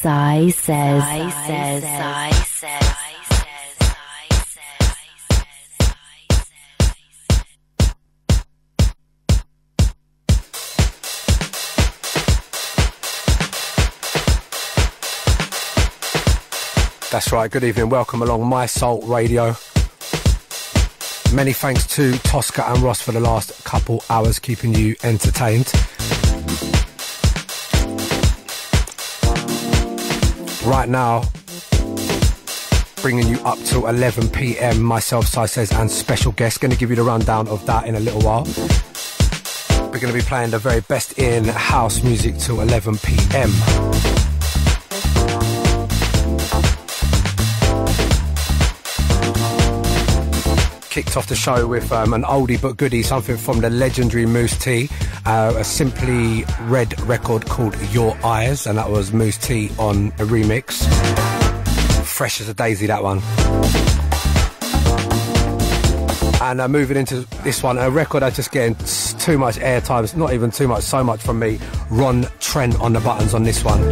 Sai says. That's right, good evening, welcome along Mi-Soul Radio. Many thanks to Tosca and Ross for the last couple hours keeping you entertained. Right now, bringing you up till 11 p.m, myself, Sai Says, and special guest. Going to give you the rundown of that in a little while. We're going to be playing the very best in house music till 11 p.m. Kicked off the show with an oldie but goodie, something from the legendary Moose T, a Simply Red record called Your Eyes, and that was Moose T on a remix. Fresh as a daisy, that one. And moving into this one, a record that's just getting too much airtime, it's not even too much, so much from me. Ron Trent on the buttons on this one.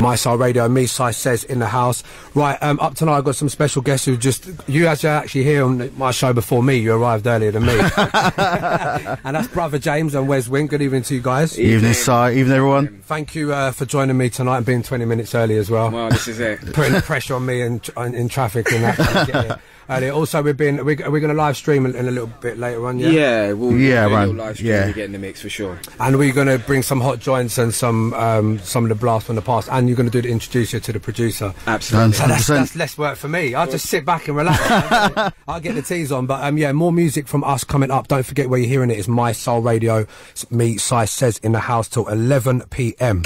Mi-Soul Radio, Mi-Soul Says in the house. Right, up tonight I've got some special guests who you actually here on my show before me. You arrived earlier than me. And that's Brother James and Wez Whynt. Good evening to you guys. Evening, Si. Evening, everyone. Thank you for joining me tonight and being 20 minutes early as well. Well, this is it. Putting the pressure on me in traffic and that. To get here earlier. Also, we're going to live stream in a little bit later on, yeah? Yeah, we'll do a little live stream yeah. to get in the mix for sure. And we're going to bring some hot joints and some of the blast from the past, and you're going to do the introduce you to the producer. Absolutely. So that's less work for me. I'll just sit back and relax. I'll get the teas on. But yeah, more music from us coming up. Don't forget where you're hearing it is Mi-Soul Radio. It's me, Sai Says, in the house till 11 p.m.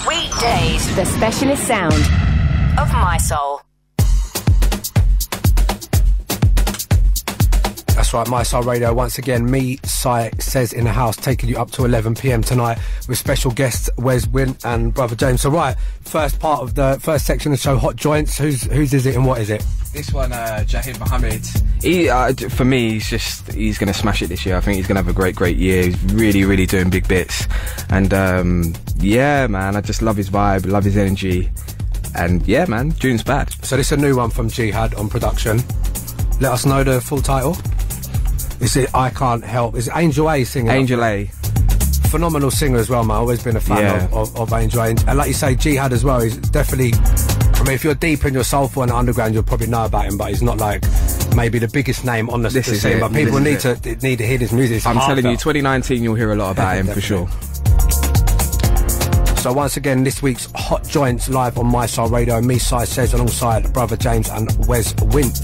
Weekdays, the specialist sound of Mi-Soul. That's right, Mi-Soul Radio once again. Me, Sai Says in the house, taking you up to 11 p.m. tonight with special guests Wez Whynt and Brother James. So right, first section of the show, hot joints. Whose is it and what is it? This one, Jahid Mohammed. For me, he's going to smash it this year. I think he's going to have a great year. He's really doing big bits. And yeah, man, I just love his vibe, love his energy. And yeah, man, tune's bad. So this is a new one from Jihad on production. Let us know the full title. Is it I Can't Help? Is it Angel A singing? Angel A. Phenomenal singer as well, man. I've always been a fan of Angel A. And like you say, Jihad as well. He's definitely, I mean, if you're deep in your soulful and underground, you'll probably know about him, but he's not like maybe the biggest name on the scene. But people need to hear his music. I'm telling you, 2019, you'll hear a lot about him for sure. So once again, this week's Hot Joints live on Mi-Soul Radio. Me, Sai Says, alongside Brother James and Wez Whynt.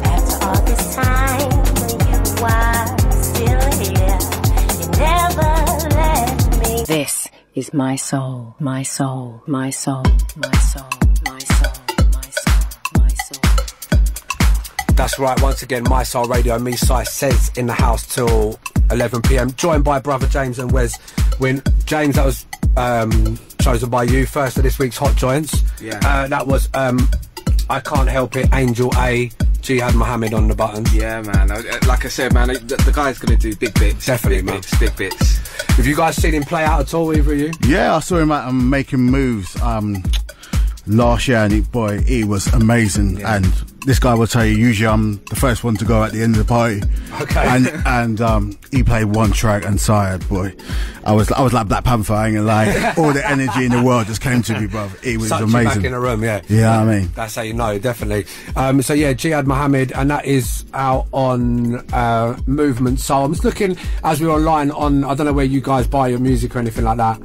After all this time, when you are still here, you never let me. This is Mi-Soul, Mi-Soul, Mi-Soul, Mi-Soul, Mi-Soul, Mi-Soul, Mi-Soul. That's right, once again, Mi-Soul Radio. Me, Sai Says in the house till 11 p.m. Joined by Brother James and Wez Whynt. James, that was chosen by you first for this week's Hot Joints. Yeah. That was I Can't Help It, Angel A, Jihad Mohammed on the buttons. Yeah, man. Like I said, man, the guy's going to do big bits. Definitely, big bits. Have you guys seen him play out at all, either of you? Yeah, I saw him at Making Moves last year, and he was amazing. Yeah. And this guy will tell you, usually I'm the first one to go at the end of the party. Okay. And he played one track and sired, boy. I was like Black Panther, I ain't gonna lie. All the energy in the world just came to me, bruv. It was amazing. You back in the room, yeah. Yeah, I mean. That's how you know, definitely. So yeah, Jihad Mohammed, and that is out on Movement. So I'm just looking, as we're online on, I don't know where you guys buy your music or anything like that,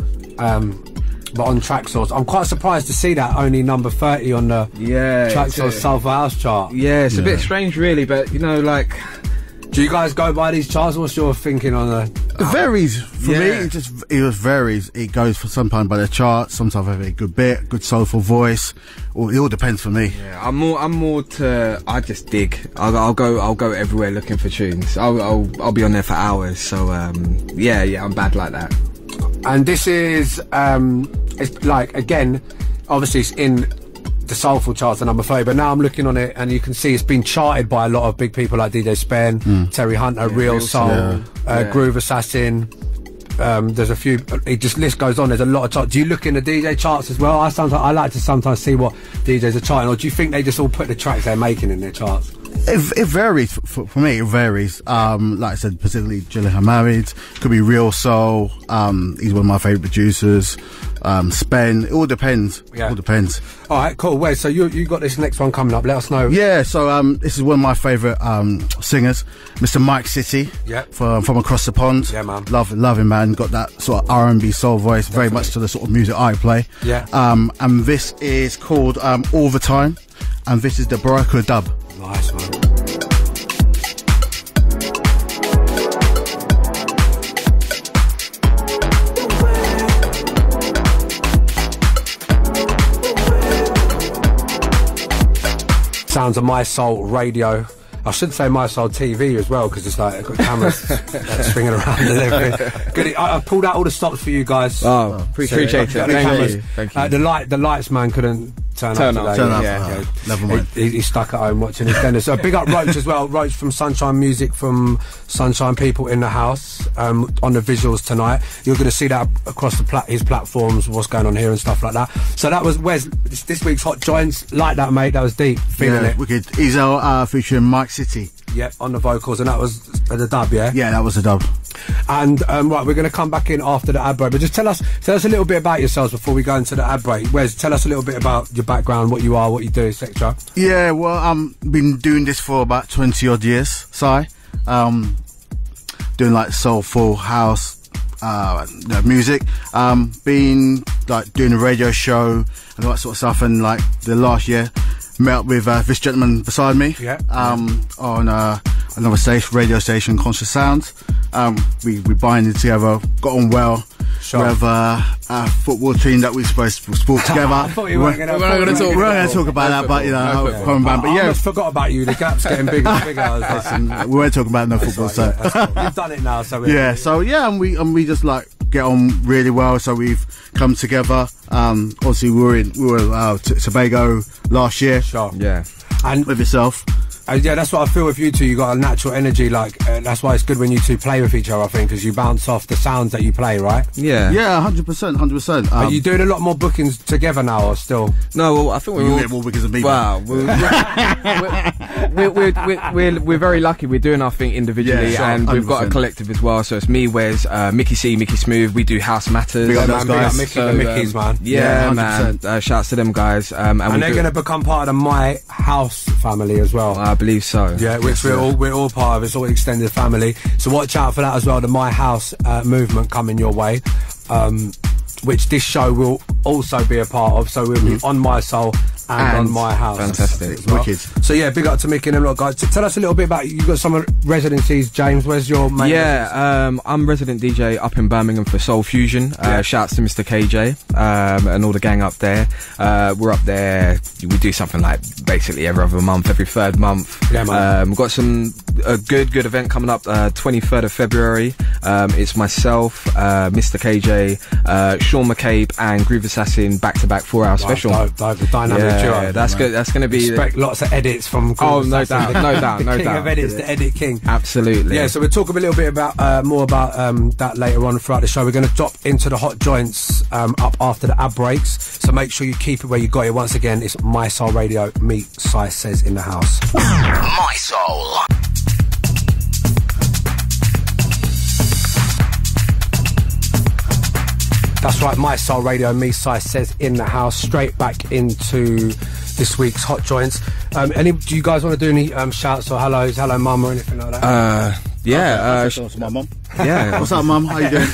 but on Traxsource, I'm quite surprised to see that only number 30 on the Traxsource Soulful House chart. Yeah, it's a bit strange, really, but you know, like, do you guys go by these charts? What's your thinking on the? It varies for me. It just varies. It goes for sometimes by the charts. Sometimes I have a good bit, good soulful voice. It all depends for me. Yeah, I'm more to. I just dig. I'll go everywhere looking for tunes. I'll be on there for hours. So yeah, I'm bad like that. And this is it's like, again, obviously it's in the soulful charts are number 30, but now I'm looking on it and you can see it's been charted by a lot of big people like DJ Spen, Terry Hunter, Real Soul, Groove Assassin. There's a few. List goes on. There's a lot of charts. Do you look in the DJ charts as well? I like to sometimes see what DJs are charting, or do you think they just all put the tracks they're making in their charts? It varies for me. It varies. Like I said, particularly Gillian Married. Could be Real Soul. He's one of my favourite producers. Spen. It all depends. All depends. All right, cool. Wait, so you got this next one coming up. Let us know. Yeah. So this is one of my favourite singers, Mr. Mike City. Yeah. From across the pond. Yeah, man. Love him, man. Got that sort of R&B soul voice. Definitely. Very much to the sort of music I play. Yeah. And this is called All the Time, and this is the Baraka dub. Nice, man. Sounds of My Soul Radio. I should say My Soul TV as well, because it's like I've got cameras like, swinging around and everything. Good. I pulled out all the stops for you guys. Oh, appreciate it. Thank you. The lights man couldn't turn up today. Yeah. Never mind. He's stuck at home watching his dinner. So big up Roach as well. Roach from Sunshine Music, from Sunshine People in the House, on the visuals tonight. You're going to see that across his platforms, what's going on here and stuff like that. So that was Wes, this week's Hot Joints. Like that, mate. That was deep. Feeling it. Wicked. Ezo featuring Mike City. Yep, on the vocals, and that was the dub, yeah? Yeah, that was the dub. And right, we're going to come back in after the ad break, but just tell us a little bit about yourselves before we go into the ad break. Wes, tell us a little bit about your background, what you are, what you do, etc. Yeah, well, been doing this for about 20 odd years, doing like soulful house music, been like doing a radio show and all that sort of stuff, and like the last year met up with this gentleman beside me, on another radio station, Conscious Sound. We binded together, got on well. Sure. We have a football team that we're supposed to sport together. I thought you weren't going to talk about that, but you know, I almost forgot about you. The gap's getting bigger and bigger. I was like, we weren't talking about no football, right, cool. You've done it now, so and we just like get on really well. So we've come together. Obviously, we were Tobago last year. Sure. Yeah. And with yourself. Yeah, that's what I feel with you two. You got a natural energy, like that's why it's good when you two play with each other, I think, because you bounce off the sounds that you play, right? Yeah, 100%. Are you doing a lot more bookings together now, or still? No, well, I think we're get more bookings than me. Wow, we're very lucky. We're doing our thing individually, and we've got a collective as well. So it's me, Wes, Mickey C, Mickey Smooth. We do House Matters. Big up those guys. The Mickeys, man. Yeah, man. Shouts to them guys. And they're going to become part of the My House family as well. I believe so. Yeah, which we're all part of. It's all extended family. So watch out for that as well. The My House movement coming your way, which this show will also be a part of. So we'll be on My Soul and on My House. Fantastic. Well. Wicked. So yeah, big up to Mickey and them lot, guys. Tell us a little bit about you. Got some residencies, James. Where's your main residence? I'm resident DJ up in Birmingham for Soul Fusion. Shouts to Mr. KJ and all the gang up there. We're up there. We do something like basically every other month, every third month. Yeah, man. We've got a good event coming up 23rd of February. It's myself, Mr. KJ, Sean McCabe and Groove Assassin back-to-back 4-hour special. The dynamic duo. That's good. That's going to be... Expect lots of edits from Groove Assassin. no doubt. King of edits, the edit king. Absolutely. Yeah, so we'll talk a little bit about more about that later on throughout the show. We're going to drop into the hot joints up after the ad breaks, so make sure you keep it where you got it. Once again, it's My Soul Radio. Me, Sai Says in the house. My Soul. That's right, My Soul Radio, me, Sai Says in the house. Straight back into this week's hot joints. Do you guys want to do any shouts or hellos, hello mum or anything like that? To my mum. Yeah. What's up, mum? How you doing?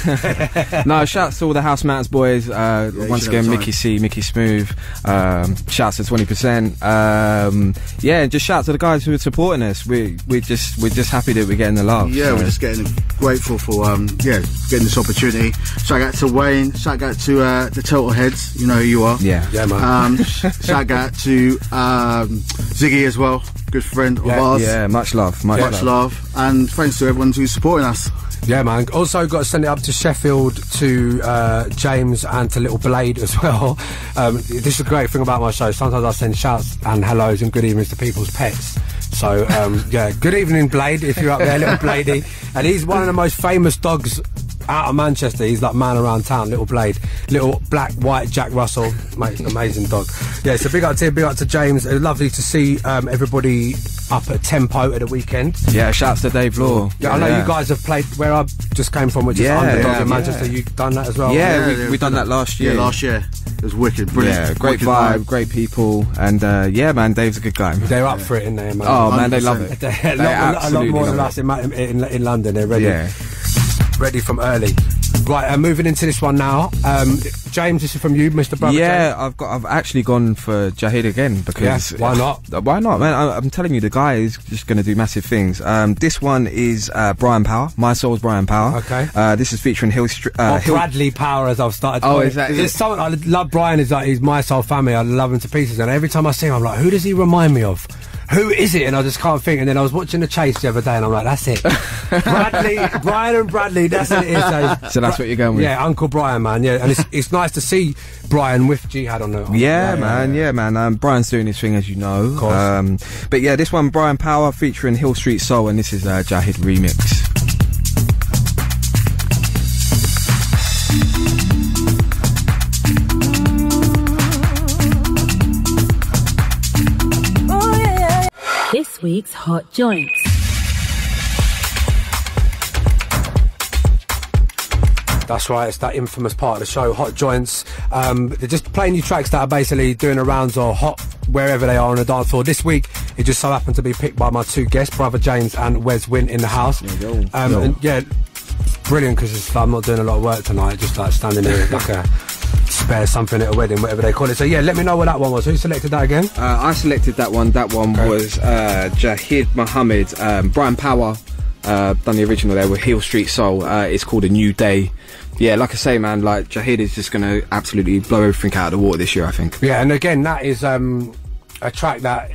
No, shouts to all the House Matters boys. Once again, Mickey C, Mickey Smooth. Shouts to 20%. Just shouts to the guys who are supporting us. We're just happy that we're getting the love. Yeah, we're just getting grateful for getting this opportunity. Shout out to Wayne. Shout out to the Total Heads. You know who you are. Yeah, man. Shout out to Ziggy as well. good friend of ours. Yeah, much love, much love. And thanks to everyone who's supporting us. Yeah, man. Also got to send it up to Sheffield, to James and to Little Blade as well. This is a great thing about my show. Sometimes I send shouts and hellos and good evenings to people's pets. So, yeah, good evening, Blade, if you're up there, Little Bladey. And he's one of the most famous dogs out of Manchester. He's like man around town, Little Blade. Little black, white Jack Russell. Mate, amazing dog. Yeah, so big up to James. Lovely to see everybody up at Tempo at the weekend. Yeah, shouts to Dave Law. Yeah, I know you guys have played where I just came from, which is Underdog in Manchester. You've done that as well. Yeah, we done that last year. Yeah, last year. It was wicked, brilliant. Yeah, great vibe, great people, and yeah, man, Dave's a good guy. Man. They're up for it in there, man. Oh man, they love it. a lot more than us in London. They're ready. Yeah. Ready from early. Right, moving into this one now. James, this is from you, Mr. Brother Yeah, James. I've actually gone for Jahid again because why not? Why not, man? I'm telling you, the guy is just going to do massive things. This one is Brian Power. My Soul's Brian Power. Okay. This is featuring Bradley Power, as I've started. Oh, exactly. There's someone I love. Brian is like he's My Soul family. I love him to pieces, and every time I see him, I'm like, who does he remind me of? Who is it? And I just can't think. And then I was watching The Chase the other day, and I'm like, that's it. Brian and Bradley, that's what it is. So that's what you're going with? Yeah, Uncle Brian, man. Yeah, and it's nice to see Brian with Jihad on the. Yeah, man. Brian's doing his thing, as you know. Of course. But yeah, this one, Brian Power featuring Hill Street Soul, and this is Jahid remix. This week's Hot Joints. That's right, it's that infamous part of the show, Hot Joints. They're just playing you tracks that are basically doing the rounds or hot wherever they are on the dance floor. This week, it just so happened to be picked by my two guests, Brother James and Wez Whynt in the house. And yeah, brilliant, because I'm not doing a lot of work tonight, just like standing there like a spare something at a wedding, whatever they call it. So yeah, let me know what that one was. Who selected that again? I selected that one. That one was Jahid Mohammed, Brian Power. Done the original there with Hill Street Soul. It's called A New Day. Yeah, like I say, man, like Jahid is just gonna absolutely blow everything out of the water this year, I think. Yeah, and again, that is a track that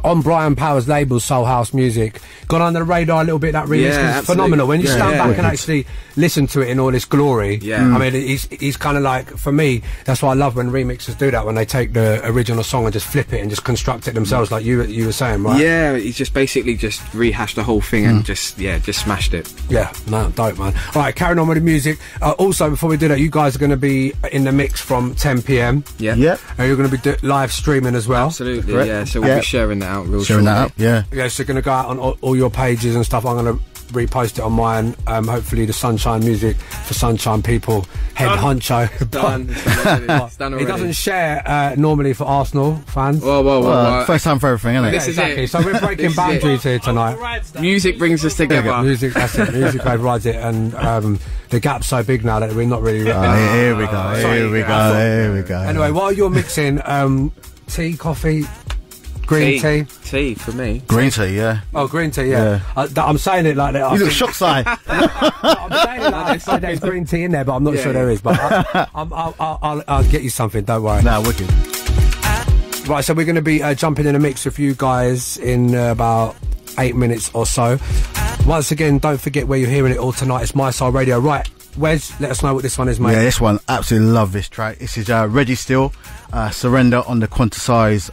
on Brian Power's label, Soul House Music, gone under the radar a little bit. That remix is phenomenal. When you stand back and actually listen to it in all its glory, I mean, he's kind of like, for me, that's why I love when remixers do that, when they take the original song and just flip it and just construct it themselves, like you were saying, right? Yeah, he's just basically just rehashed the whole thing and just smashed it. Yeah, no, dope, man. All right, carrying on with the music. Also, before we do that, you guys are going to be in the mix from 10 p.m. Yeah. And you're going to be live streaming as well. Absolutely, yeah. So we'll be sharing that out real shortly. Yeah, so you're going to go out on all your pages and stuff. I'm going to repost it on mine. Hopefully the Sunshine Music for Sunshine people head honcho. Done. It's done already. He doesn't share normally for Arsenal fans. Whoa. First time for everything, isn't it? This is exactly. it. So we're breaking boundaries here tonight. Music brings us together. Music, that's it. Music overrides it, and the gap's so big now that we're not really. Here we go. Anyway, while you're mixing, tea, coffee. Green tea? Tea for me. Green tea, yeah. Oh, green tea, yeah. I'm saying it like that. You look shocked, Si. I'm saying it like that. There's green tea in there, but I'm not sure there is. But I'll get you something, don't worry. Nah, wicked. Right, so we're going to be jumping in a mix with you guys in about 8 minutes or so. Once again, don't forget where you're hearing it all tonight. It's My Soul Radio. Right, Wez, let us know what this one is, mate. Yeah, this one, absolutely love this track. This is Reggie Steele, Surrender on the Quantisize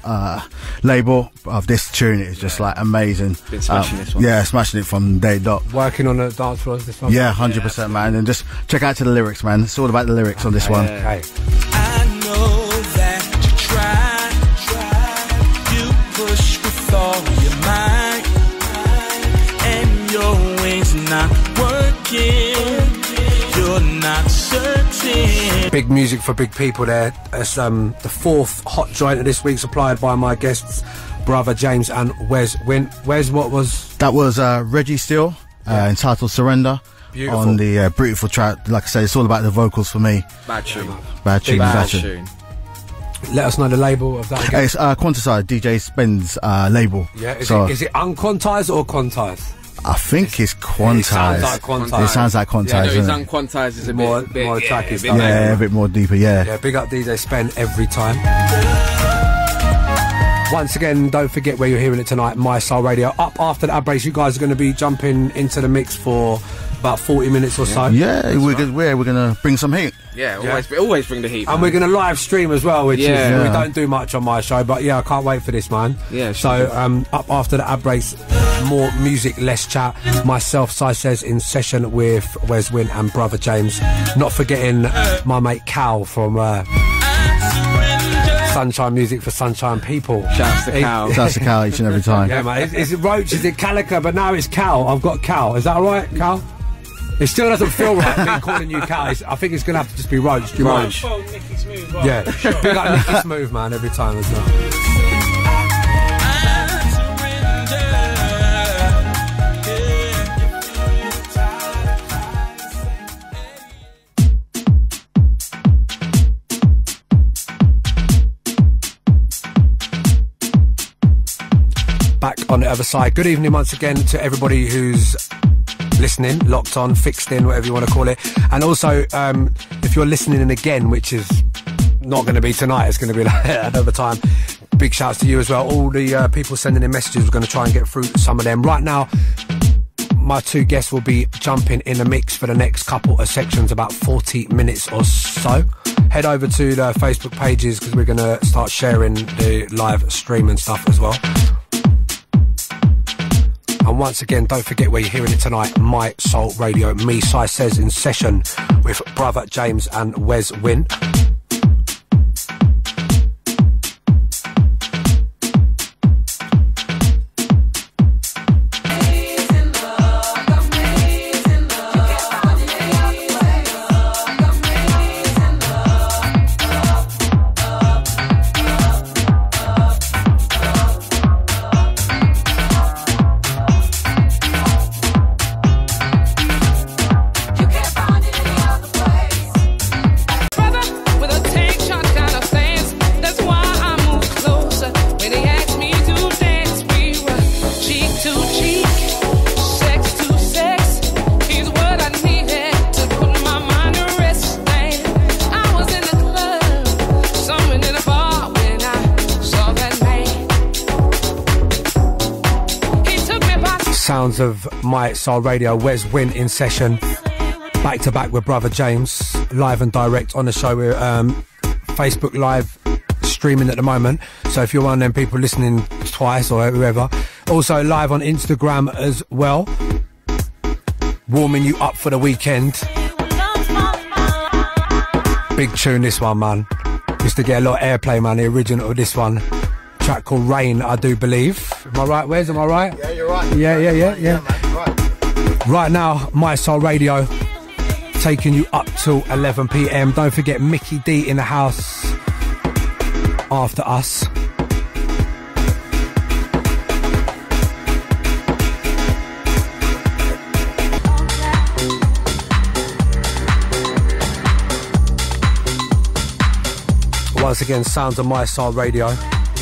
label of this tune. It's just like amazing. Been smashing this one. Yeah, smashing it from day dot. Working on the dance floors, this one? Yeah, 100%, man. And just check out to the lyrics, man. It's all about the lyrics on this one. Okay. I know that you try, you push with all your might, and your wings not working. You're not certain. Big music for big people there. It's the fourth hot joint of this week, supplied by my guests, Brother James and Wez Whynt. Wez, what was... That was Reggie Steele, entitled Surrender. Beautiful. On the beautiful track. Like I say, it's all about the vocals for me. Bad tune. Bad tune. Let us know the label of that again. It's Quantisize, DJ Spen's label. Yeah, is it unquantized or quantized? I think it's quantized. It sounds like quantized. It sounds like quantized. Yeah, no, it's unquantized. It's a more bit tracky bit stuff. Yeah, a bit more deeper, yeah. Yeah, big up DJ Spen every time. Once again, don't forget where you're hearing it tonight, My-Soul Radio. Up after the ad breaks, you guys are going to be jumping into the mix for about 40 minutes or so. Yeah, we're going to bring some heat. Yeah, always bring the heat. And we're going to live stream as well, which is, we don't do much on my show, but yeah, I can't wait for this, man. Yeah, so up after the ad breaks, more music, less chat. Myself, Si Says, in session with Wez Whynt and Brother James. Not forgetting my mate Cal from Sunshine Music for Sunshine People. Shouts to Cal. Shouts to Cal each and every time. Yeah, man. Is it Roach? Is it Calica? But now it's Cal. I've got Cal. Is that all right, Cal? It still doesn't feel right me calling you Cal. I think it's going to have to just be Roach. Do you mind? Nicky Smooth. Right? Yeah. Sure. Big like Nicky Smooth, man, every time as well. Back on the other side. Good evening once again to everybody who's listening, locked on, fixed in, whatever you want to call it. And also, if you're listening in again, which is not going to be tonight, it's going to be like another time, big shouts to you as well. All the people sending in messages, we're going to try and get through some of them. Right now, my two guests will be jumping in the mix for the next couple of sections, about 40 minutes or so. Head over to the Facebook pages because we're going to start sharing the live stream and stuff as well. And once again, don't forget where you're hearing it tonight, My-Soul Radio. Me, Si Says, in session with Brother James and Wez Whynt. Sounds of My-Soul Radio, Wez Whynt in session, back to back with Brother James, live and direct on the show. We're Facebook live streaming at the moment, so if you're one of them people listening twice or whoever, also live on Instagram as well, warming you up for the weekend. Big tune this one, man. Used to get a lot of airplay, man, the original of this one. Track called Rain, I do believe. Am I right, Wez? Am I right? Yeah, you're right. Yeah. Man, right. Right now, My-Soul Radio, taking you up till 11 p.m. Don't forget Mickey D in the house after us. Once again, sounds of My-Soul Radio.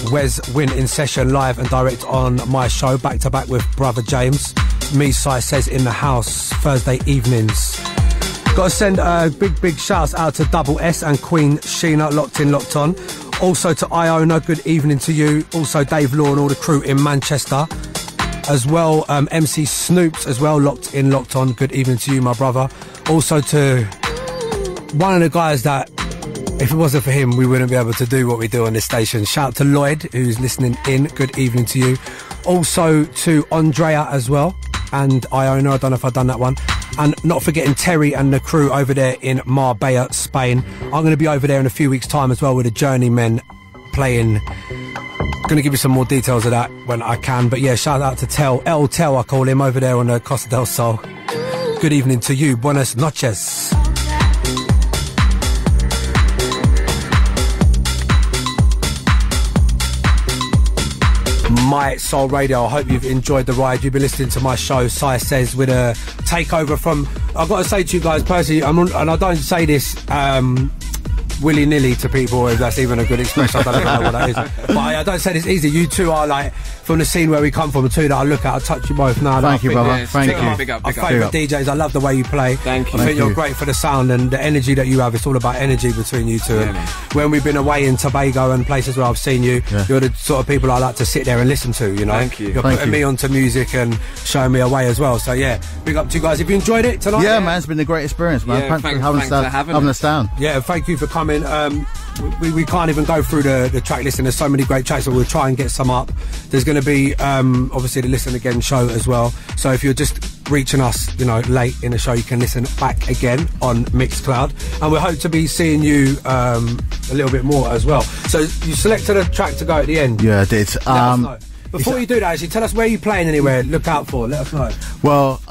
Wez Whynt in session, live and direct on my show, back to back with Brother James. Me, Si Says, in the house, Thursday evenings. Got to send big shouts out to Double S and Queen Sheena, locked in, locked on. Also to Iona, good evening to you. Also Dave Law and all the crew in Manchester. As well, MC Snoops as well, locked in, locked on. Good evening to you, my brother. Also to one of the guys that, if it wasn't for him, we wouldn't be able to do what we do on this station. Shout out to Lloyd, who's listening in. Good evening to you. Also to Andrea as well. And Iona, I don't know if I've done that one. And not forgetting Terry and the crew over there in Marbella, Spain. I'm going to be over there in a few weeks' time as well with the Journeymen playing. Going to give you some more details of that when I can. But yeah, shout out to Tel I call him, over there on the Costa del Sol. Good evening to you. Buenas noches. My-Soul Radio. I hope you've enjoyed the ride. You've been listening to my show, Si Says, with a takeover from, I've got to say to you guys personally, and I don't say this willy-nilly to people, if that's even a good expression. I don't know what that is. But I don't say this easy. You two are like, from the scene where we come from, two that I look at, I touch you both now. Thank you, brother. Yeah, Thank you. Big up. Our favourite DJs. I love the way you play. Thank you. I think you're great for the sound and the energy that you have. It's all about energy between you two. Yeah, and man. when we've been away in Tobago and places where I've seen you, you're the sort of people I like to sit there and listen to, you know. Thank you. You're putting me onto music and showing me a way as well. So yeah, big up to you guys. Have you enjoyed it tonight? Yeah, man, it's been a great experience, man. Yeah, thanks for having us down. Yeah, thank you for coming. We can't even go through the track list, and there's so many great tracks, so we'll try and get some up. There's going to be obviously the Listen Again show as well, so if you're just reaching us, you know, late in the show, you can listen back again on Mixcloud, and we hope to be seeing you a little bit more as well. So you selected a track to go at the end. Yeah, I did. Let us know. Before you do that, actually, tell us where you're playing anywhere. Look out for. Let us know. Well,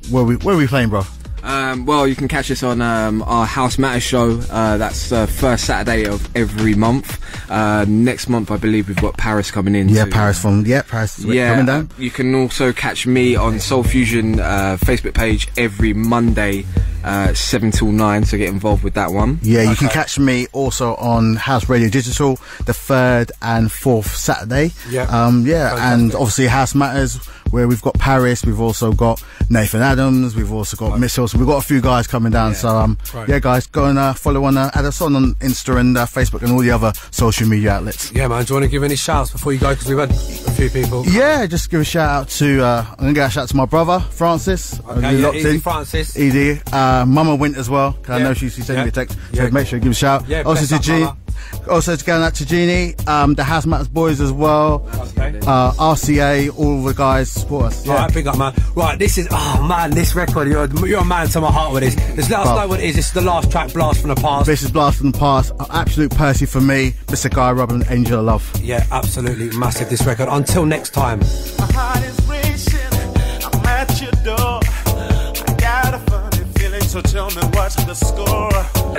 where we playing, bro? Well, you can catch us on our House Matters show. That's first Saturday of every month. Next month, I believe we've got Paris coming in. Yeah, Paris coming down. You can also catch me on Soul Fusion Facebook page every Monday, 7 till 9. So get involved with that one. Yeah, you can catch me also on House Radio Digital the 3rd and 4th Saturday. Yeah. And obviously House Matters, where we've got Paris, we've also got Nathan Adams, we've also got Mitchell, so we've got a few guys coming down. So yeah, guys, go and follow on, add us on Insta and Facebook and all the other social media outlets. Yeah, man. Do you want to give any shouts before you go? Because we've had a few people. Yeah, just give a shout out to I'm gonna give a shout out to my brother Francis. Okay, yeah, easy, Francis. Easy. Mama Whynt as well. I know she sent me a text. So make sure you give a shout. Yeah, also to Jeannie. Also to going out to Jeannie, the House Matters boys as well. Okay. RCA, all the guys support us. Yeah. Alright, big up, man. Right, this is, oh man, this record, you're a man to my heart with this. Just let us know what it is. This is the last track, Blast from the Past. This is Blast from the Past. Absolute Percy for me. Mr. Guy Robin, Angel of Love. Yeah, absolutely massive, this record. Until next time. My heart is racing, I'm at your door. I got a funny feeling, so tell me what's the score.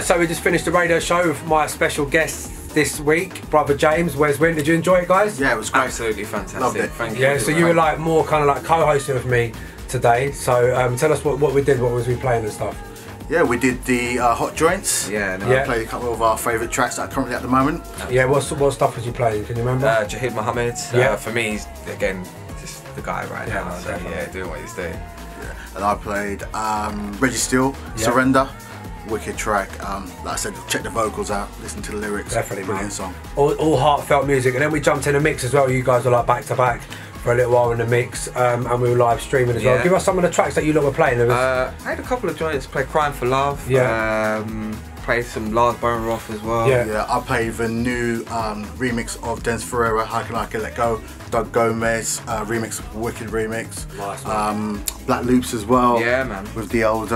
So we just finished the radio show with my special guest this week, Brother James Wez Whynt. Did you enjoy it, guys? Yeah, it was great. Absolutely fantastic. Loved it. Thank you. Yeah, so you were like more kind of like co-hosting with me today. So tell us what we did, what was we playing and stuff. Yeah, we did the hot joints. Yeah, no. I played a couple of our favourite tracks that are currently at the moment. Yeah, what stuff was you playing? Can you remember? Jahid Mohammed. Yeah. For me, he's again just the guy right now. no, So definitely. yeah, doing what he's doing. Yeah. And I played Reggie Steele, Surrender. Wicked track. Like I said, check the vocals out, listen to the lyrics. Definitely, brilliant man. song. All heartfelt music, and then we jumped in a mix as well. You guys were like back to back for a little while in the mix, and we were live streaming as well. Yeah. Give us some of the tracks that you lot were playing. I had a couple of joints. Played Crying for Love. Yeah. Played some Lars Bone Roth as well. Yeah. Yeah, I played the new remix of Dennis Ferreira, How Can I Let Go, Doug Gomez remix, wicked remix. Nice, Black Loops as well. Yeah, man. With the old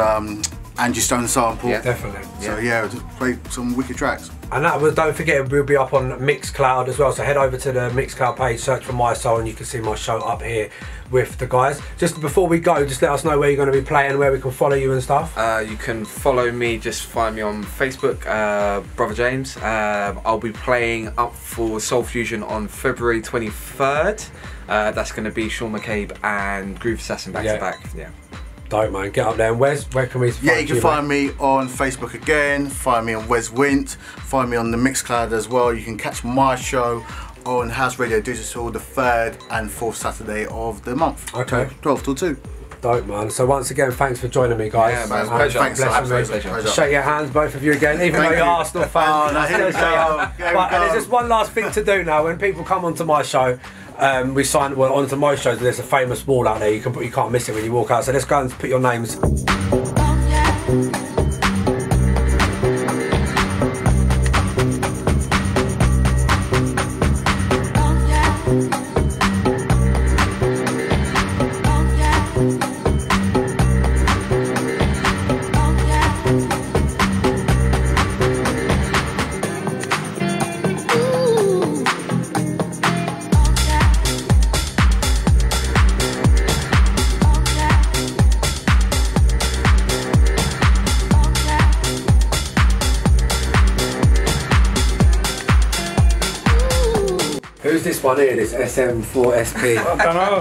Angie Stone sample. Yeah. Definitely. So yeah, just played some wicked tracks. And that was, don't forget, we'll be up on Mixcloud as well. So head over to the Mixcloud page, search for My-Soul, and you can see my show up here with the guys. Just before we go, just let us know where you're going to be playing, where we can follow you and stuff. You can follow me, just find me on Facebook, Brother James. I'll be playing up for Soul Fusion on February 23rd. That's going to be Sean McCabe and Groove Assassin back to back. Yeah. Dope, man. Get up there. And Wes, where can we find you? Yeah, you can find me on Facebook again, find me on Wez Whynt, find me on the Mixcloud as well. You can catch my show on House Radio Digital the 3rd and 4th Saturday of the month. Okay. 12 till 2. Dope, man. So once again, thanks for joining me, guys. Yeah, man. And Pleasure. Thanks, blessing me. pleasure. Shake your hands, both of you again, even though Thank you're you. Arsenal fans. Oh, no, here we go. Here we But go. there's just one last thing to do now. When people come onto my show, we sign onto my shows. There's a famous wall out there. You can't miss it when you walk out. So let's go and put your names. Who's this one here? This SM4SP. I don't know.